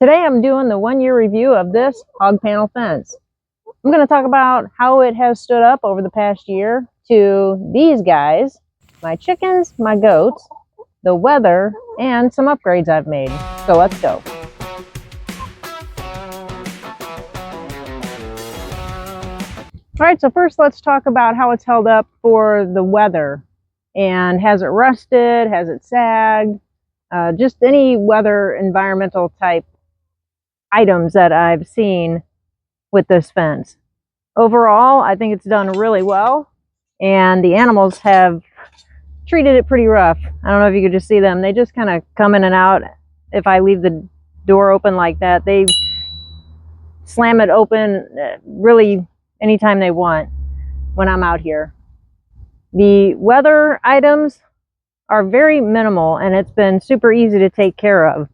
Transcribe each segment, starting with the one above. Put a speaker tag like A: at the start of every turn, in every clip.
A: Today I'm doing the 1-year review of this hog panel fence. I'm going to talk about how it has stood up over the past year to these guys, my chickens, my goats, the weather, and some upgrades I've made. So let's go. Alright, so first let's talk about how it's held up for the weather. And has it rusted? Has it sagged? Just any weather environmental type items that I've seen with this fence. Overall, I think it's done really well, and the animals have treated it pretty rough. I don't know if you could just see them. They just kind of come in and out. If I leave the door open like that, they slam it open really anytime they want when I'm out here. The weather items are very minimal, and it's been super easy to take care of.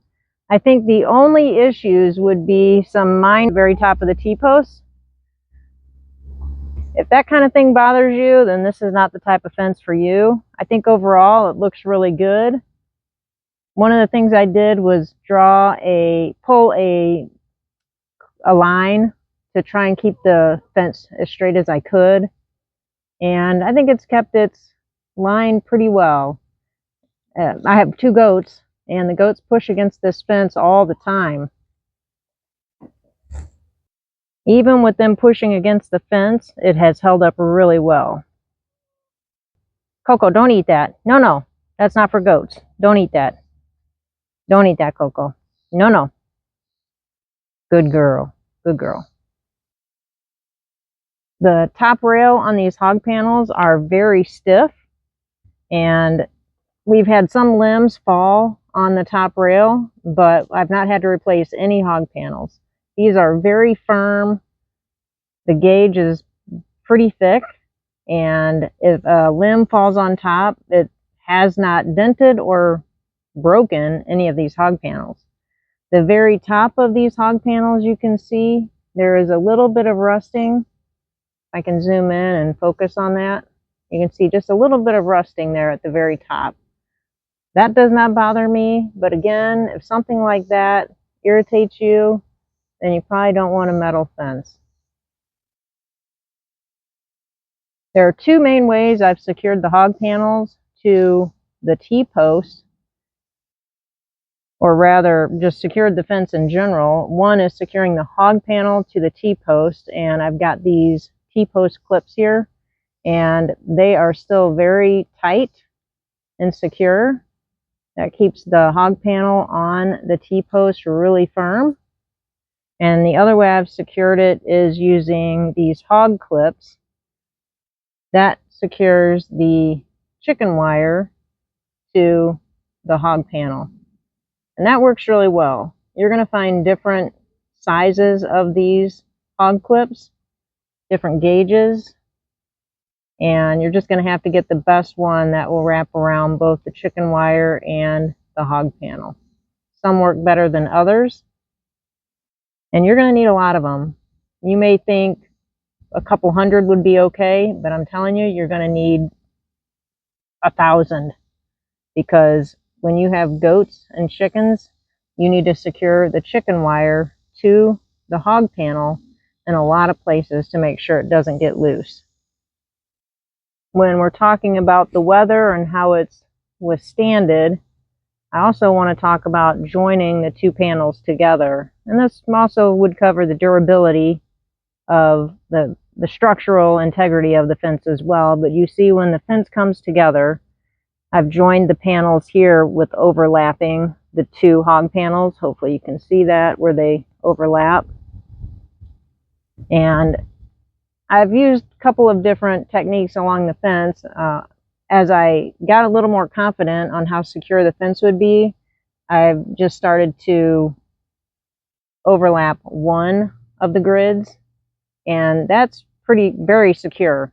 A: I think the only issues would be some mine at the very top of the T-posts. If that kind of thing bothers you, then this is not the type of fence for you. I think overall it looks really good. One of the things I did was pull a line to try and keep the fence as straight as I could. And I think it's kept its line pretty well. I have 2 goats, and the goats push against this fence all the time. Even with them pushing against the fence, it has held up really well. Coco, don't eat that. No, that's not for goats. Don't eat that. Don't eat that, Coco. No. Good girl. Good girl. The top rail on these hog panels are very stiff, and we've had some limbs fall on the top rail, but I've not had to replace any hog panels. These are very firm. The gauge is pretty thick, and if a limb falls on top, it has not dented or broken any of these hog panels. The very top of these hog panels, you can see there is a little bit of rusting. I can zoom in and focus on that. You can see just a little bit of rusting there at the very top. That does not bother me, but again, if something like that irritates you, then you probably don't want a metal fence. There are 2 main ways I've secured the hog panels to the T-post, or rather just secured the fence in general. One is securing the hog panel to the T-post, and I've got these T-post clips here, and they are still very tight and secure. That keeps the hog panel on the T-post really firm. And the other way I've secured it is using these hog clips. That secures the chicken wire to the hog panel. And that works really well. You're going to find different sizes of these hog clips, different gauges, and you're just going to have to get the best one that will wrap around both the chicken wire and the hog panel. Some work better than others, and you're going to need a lot of them. You may think a couple hundred would be okay, but I'm telling you, you're going to need 1,000, because when you have goats and chickens, you need to secure the chicken wire to the hog panel in a lot of places to make sure it doesn't get loose. When we're talking about the weather and how it's withstanded, I also want to talk about joining the 2 panels together. And this also would cover the durability of the structural integrity of the fence as well. But you see, when the fence comes together, I've joined the panels here with overlapping the 2 hog panels. Hopefully you can see that where they overlap. And I've used a couple of different techniques along the fence. As I got a little more confident on how secure the fence would be, I've just started to overlap one of the grids, and that's very secure.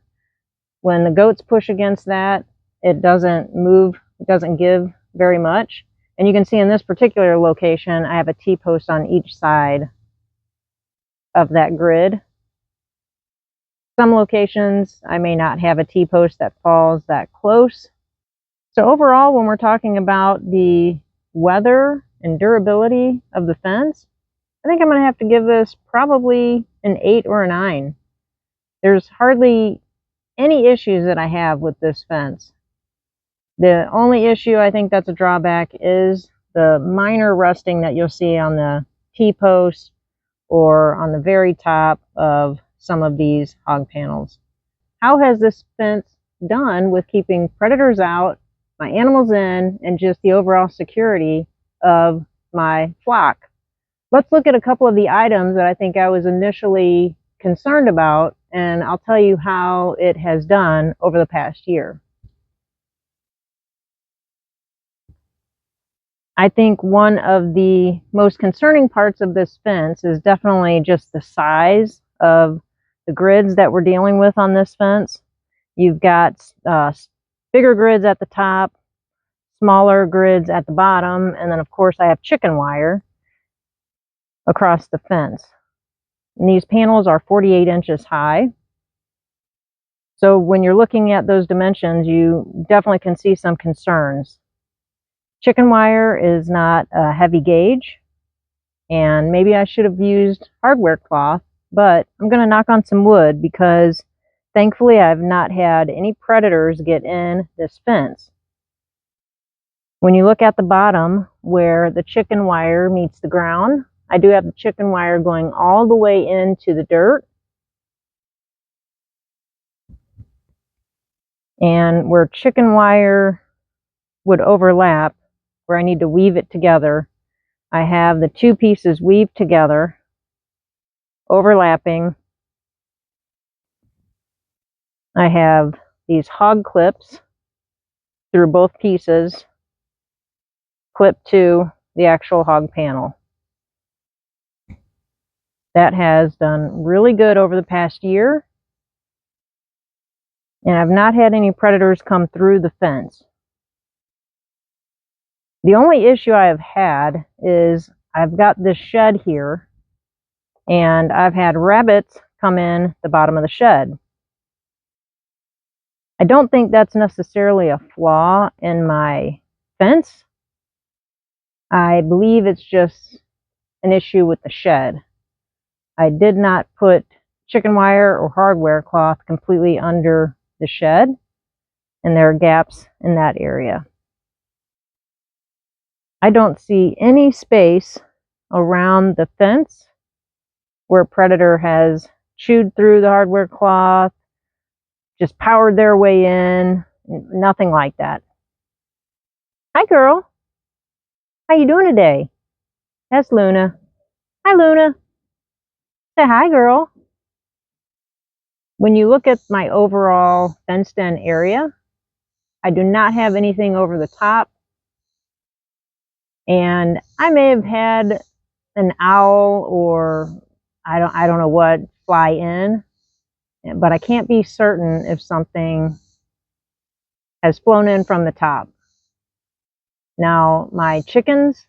A: When the goats push against that, it doesn't move, it doesn't give very much. And you can see in this particular location, I have a T-post on each side of that grid. Some locations, I may not have a T-post that falls that close. So overall, when we're talking about the weather and durability of the fence, I think I'm going to have to give this probably an 8 or a 9. There's hardly any issues that I have with this fence. The only issue I think that's a drawback is the minor rusting that you'll see on the T-post or on the very top of some of these hog panels. How has this fence done with keeping predators out, my animals in, and just the overall security of my flock? Let's look at a couple of the items that I think I was initially concerned about, and I'll tell you how it has done over the past year. I think one of the most concerning parts of this fence is definitely just the size of the grids that we're dealing with on this fence. You've got bigger grids at the top, smaller grids at the bottom, and then of course I have chicken wire across the fence. And these panels are 48 inches high. So when you're looking at those dimensions, you definitely can see some concerns. Chicken wire is not a heavy gauge, and maybe I should have used hardware cloth, but I'm going to knock on some wood because thankfully I've not had any predators get in this fence. When you look at the bottom where the chicken wire meets the ground, I do have the chicken wire going all the way into the dirt. And where chicken wire would overlap, where I need to weave it together, I have the two pieces weaved together, overlapping. I have these hog clips through both pieces, clipped to the actual hog panel. That has done really good over the past year, and I've not had any predators come through the fence. The only issue I have had is I've got this shed here, and I've had rabbits come in the bottom of the shed. I don't think that's necessarily a flaw in my fence. I believe it's just an issue with the shed. I did not put chicken wire or hardware cloth completely under the shed, and there are gaps in that area. I don't see any space around the fence where a predator has chewed through the hardware cloth, just powered their way in, nothing like that. Hi, girl. How you doing today? That's Luna. Hi, Luna. Say hi, girl. When you look at my overall fenced-in area, I do not have anything over the top, and I may have had an owl or I don't know what fly in, but I can't be certain if something has flown in from the top. Now, my chickens,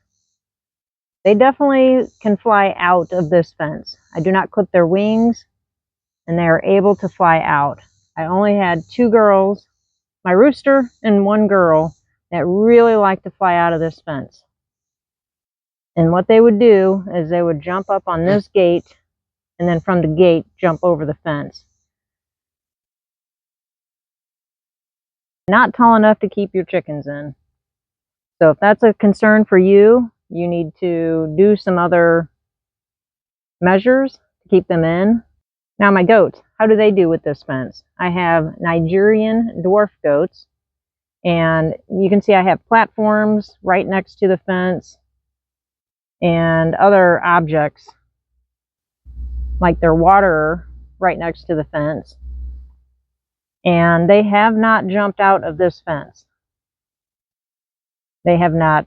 A: they definitely can fly out of this fence. I do not clip their wings, and they are able to fly out. I only had 2 girls, my rooster and 1 girl, that really like to fly out of this fence. And what they would do is they would jump up on this gate, and then from the gate jump over the fence. Not tall enough to keep your chickens in. So if that's a concern for you, you need to do some other measures to keep them in. Now my goats, how do they do with this fence? I have Nigerian dwarf goats, and you can see I have platforms right next to the fence and other objects like their waterer right next to the fence, and they have not jumped out of this fence. They have not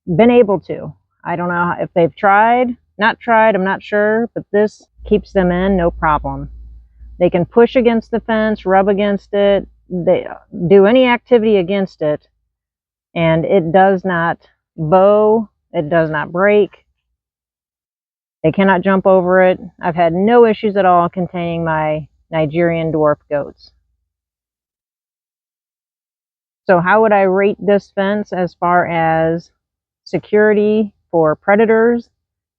A: been able to. I don't know if they've tried, not tried, I'm not sure, but this keeps them in no problem. They can push against the fence, rub against it, they do any activity against it, and it does not bow, it does not break. They cannot jump over it. I've had no issues at all containing my Nigerian dwarf goats. So how would I rate this fence as far as security for predators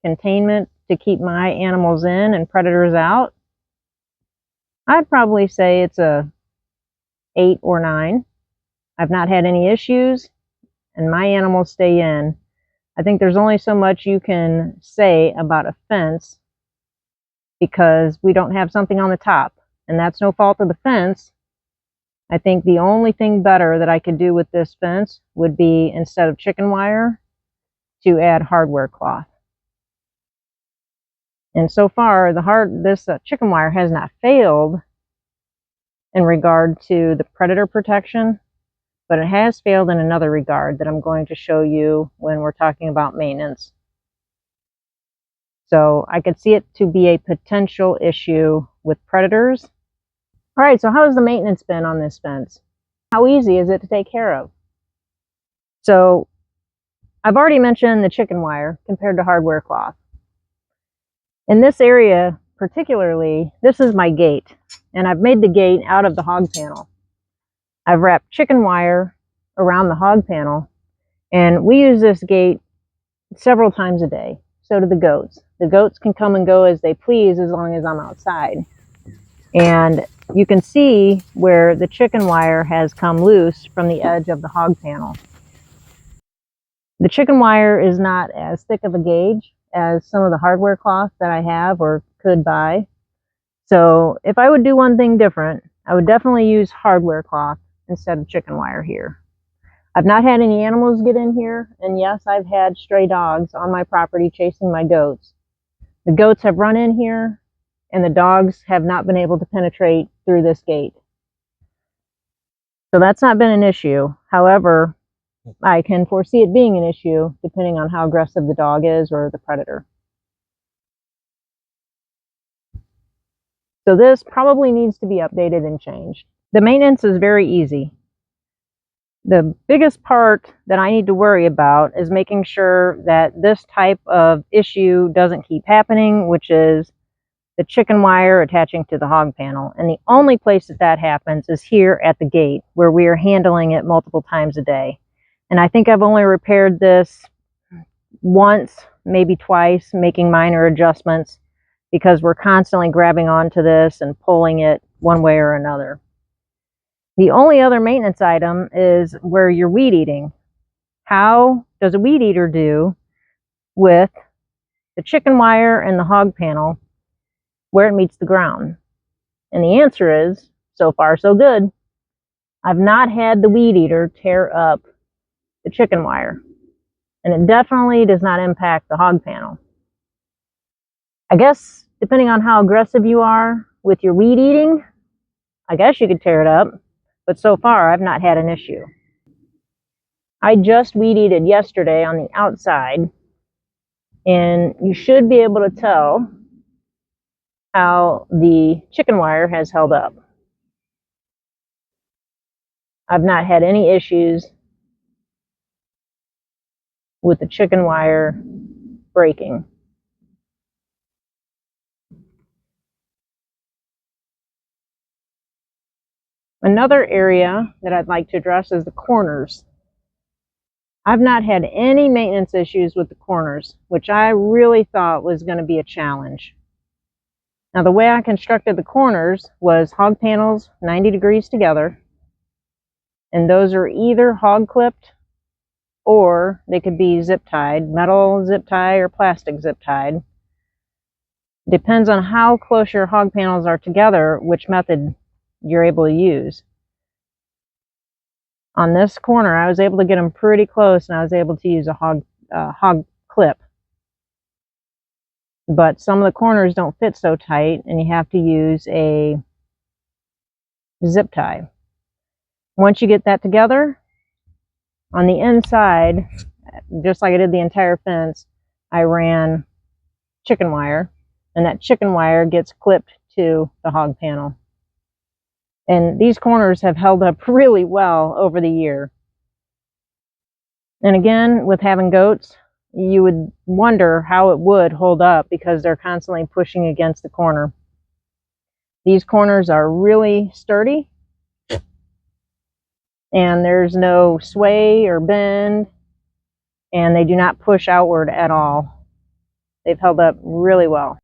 A: containment to keep my animals in and predators out, I'd probably say it's a 8 or 9. I've not had any issues, and my animals stay in. I think there's only so much you can say about a fence because we don't have something on the top, and that's no fault of the fence. I think the only thing better that I could do with this fence would be, instead of chicken wire, to add hardware cloth. And so far, this chicken wire has not failed in regard to the predator protection, but it has failed in another regard that I'm going to show you when we're talking about maintenance. So I could see it to be a potential issue with predators. All right, so how has the maintenance been on this fence? How easy is it to take care of? So I've already mentioned the chicken wire compared to hardware cloth. In this area particularly, this is my gate, and I've made the gate out of the hog panel. I've wrapped chicken wire around the hog panel, and we use this gate several times a day. So do the goats. The goats can come and go as they please as long as I'm outside. And you can see where the chicken wire has come loose from the edge of the hog panel. The chicken wire is not as thick of a gauge as some of the hardware cloth that I have or could buy. So if I would do one thing different, I would definitely use hardware cloth instead of chicken wire here. I've not had any animals get in here, and yes, I've had stray dogs on my property chasing my goats. The goats have run in here, and the dogs have not been able to penetrate through this gate. So that's not been an issue. However, I can foresee it being an issue depending on how aggressive the dog is or the predator. So this probably needs to be updated and changed. The maintenance is very easy. The biggest part that I need to worry about is making sure that this type of issue doesn't keep happening, which is the chicken wire attaching to the hog panel. And the only place that that happens is here at the gate, where we are handling it multiple times a day. And I think I've only repaired this once, maybe twice, making minor adjustments, because we're constantly grabbing onto this and pulling it one way or another. The only other maintenance item is where you're weed eating. How does a weed eater do with the chicken wire and the hog panel where it meets the ground? And the answer is, so far so good. I've not had the weed eater tear up the chicken wire, and it definitely does not impact the hog panel. I guess depending on how aggressive you are with your weed eating, I guess you could tear it up, but so far I've not had an issue. I just weed eated yesterday on the outside, and you should be able to tell how the chicken wire has held up. I've not had any issues with the chicken wire breaking. Another area that I'd like to address is the corners. I've not had any maintenance issues with the corners, which I really thought was going to be a challenge. Now, the way I constructed the corners was hog panels 90 degrees together, and those are either hog clipped or they could be zip tied, metal zip tie or plastic zip tied. Depends on how close your hog panels are together, which method you're able to use. On this corner, I was able to get them pretty close, and I was able to use a hog clip. But some of the corners don't fit so tight, and you have to use a zip tie. Once you get that together, on the inside, just like I did the entire fence, I ran chicken wire, and that chicken wire gets clipped to the hog panel. And these corners have held up really well over the year. And again, with having goats, you would wonder how it would hold up because they're constantly pushing against the corner. These corners are really sturdy, and there's no sway or bend, and they do not push outward at all. They've held up really well.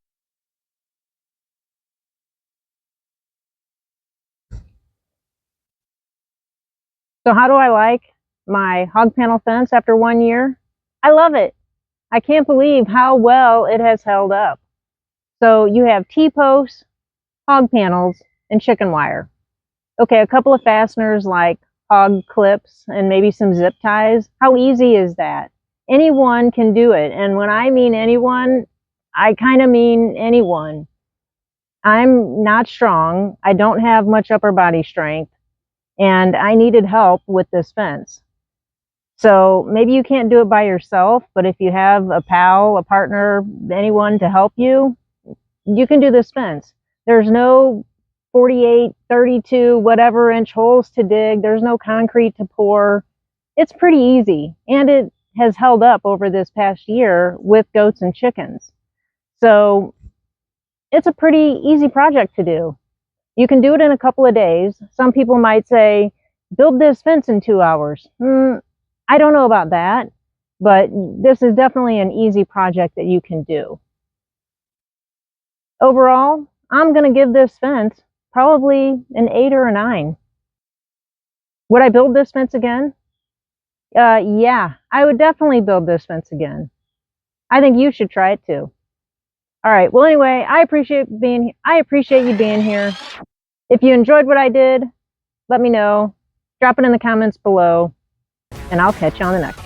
A: So how do I like my hog panel fence after 1 year? I love it. I can't believe how well it has held up. So you have T-posts, hog panels, and chicken wire. Okay, a couple of fasteners like hog clips and maybe some zip ties. How easy is that? Anyone can do it. And when I mean anyone, I kind of mean anyone. I'm not strong. I don't have much upper body strength, and I needed help with this fence. So maybe you can't do it by yourself, but if you have a pal, a partner, anyone to help you, you can do this fence. There's no 48, 32, whatever inch holes to dig. There's no concrete to pour. It's pretty easy, and it has held up over this past year with goats and chickens. So it's a pretty easy project to do. You can do it in a couple of days. Some people might say, build this fence in 2 hours. I don't know about that, but this is definitely an easy project that you can do. Overall, I'm going to give this fence probably an 8 or a 9. Would I build this fence again? Yeah, I would definitely build this fence again. I think you should try it too. All right. Well, anyway, I appreciate you being here. If you enjoyed what I did, let me know. Drop it in the comments below, and I'll catch you on the next one.